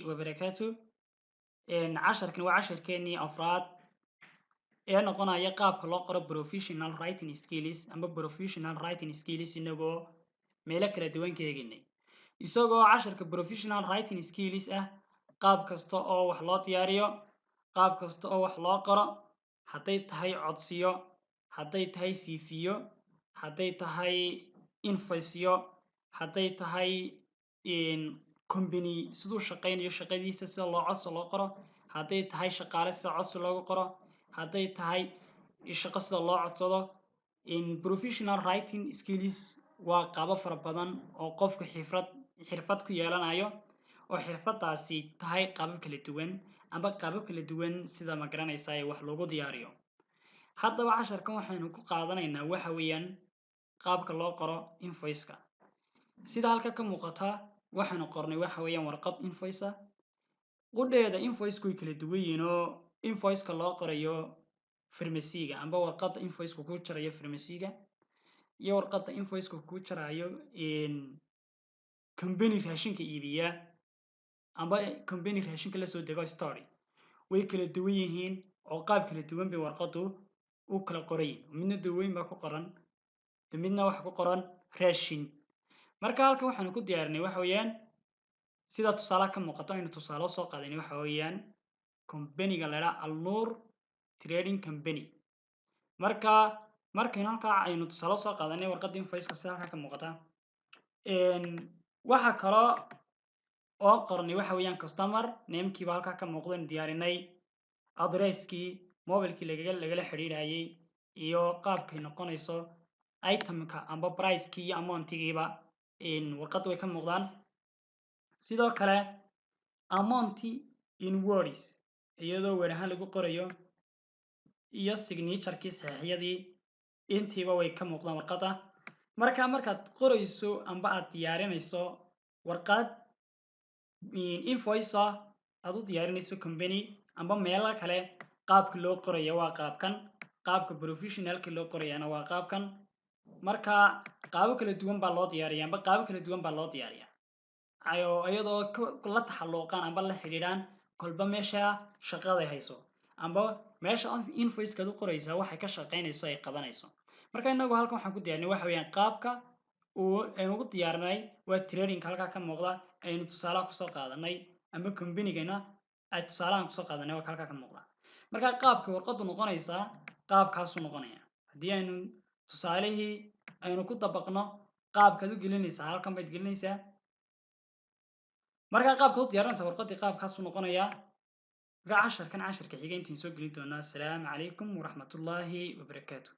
وبركاته. عشركن وعشركني أفراد noqonaya qaabka loo qoro professional writing skills ama professional writing skills inagoo meelo kala duwan ka eegnay isagoo casharka professional writing skills ah qaab kasta oo wax loo diyaariyo qaab kasta oo wax loo qoro hadday tahay codsiyo hadday tahay CV-yo hadday tahay invoice-yo hadday tahay company siduu shaqaynayo shaqadiisa sida loo codsi loo qoro hadday tahay shaqaale sida codsi loogu qoro hadday tahay shaqo sida loo codsado professional writing skills waa qaabo fara badan oo qofku xirfad ku yeelanayo oo xirfadaasi tahay qaabab kala duwan amba qaabab kala duwan sida ma garanaysaa wax loogu diyaariyo haddaba casharkan waxaynu ku qaadanaynaa waxa weeyaan qaabka loo qoro invoice-ka sida halka ka muuqata waxaanu qornay waxa weeyaan warqad invoice ah qudheeda invoice-ku way kala duwan yihiin oo invoice-ka loo qorayo farmasiga amba warqadda invoice-ku ku jarayo farmasiga iyo warqadda invoice-ku ku jarayo company raashinka iibiya amba company raashinka la soo dego story way kala duwan yihiin oo qaab kala duwan bay warqaddu u kala qorayin midna dawooyin baa ku qoran midna waxa ku qoran raashin marka halkan waxaanu ku diyaarinay waxa weeyaan sida tusaale ka muuqato aynu tusaale soo qaadanay waxa weeyaan company-ga la yiraahdo Al-Nur Trading Company markaynu halkaa aynu tusaale soo qaadanay warqadda invoice-ka sida halkaa ka muuqata waxa kaloo oo qornay waxa weeyaan customer name-kii baa halkaa ka muuqda in diyaarinay address-kii mobilkii lagala xiriirayay iyo qaabkay noqonayso item-ka amba price-kii iyo amount-giiba warqadda way ka muuqdaan sidoo kale amount in words iyadoo weer ahaan lagu qorayo iyo signature-kii saxiixyadii intiiba way ka muuqdaan warqadda markaad qorayso amba aad diyaarinayso warqad invoice ah aad u diyaarinayso company amba meelo kale qaabka loo qorayo waa qaabkan qaabka professionalka loo qorayana waa qaabkan marka qaabo kala duwan baa loo diyaariyaa amba qaabo kala duwan baa loo diyaariyaa iyadoo la taxalluqaan amba la xiriiraan kolba meesha shaqada hayso amba meesha invoice-ka u qoraysa waxay ka shaqaynayso ay qabanayso marka inagu halkan waxaan ku diyaarinay waxa weeyaan qaabka aynu ugu diyaarinay waa trading halkaa ka muuqda aynu tusaalaha kusoo qaadanay amba company-gana ay tusaalahan kusoo qaadanay waa halkaa ka muuqda marka qaabka warqaddu noqonaysaa qaabkaasuu noqonaya haddii aynu tusaalihii aynu ku dabaqno qaabkaad u gelinaysaa halkan baad gelinaysaa marka qaabka u diyaarinaysa warqadii qaabkaasuu noqonayaa casharka xiga intaan soo gelin doonaa asalaamu calaykum waraxmatullaahi wabarakaatu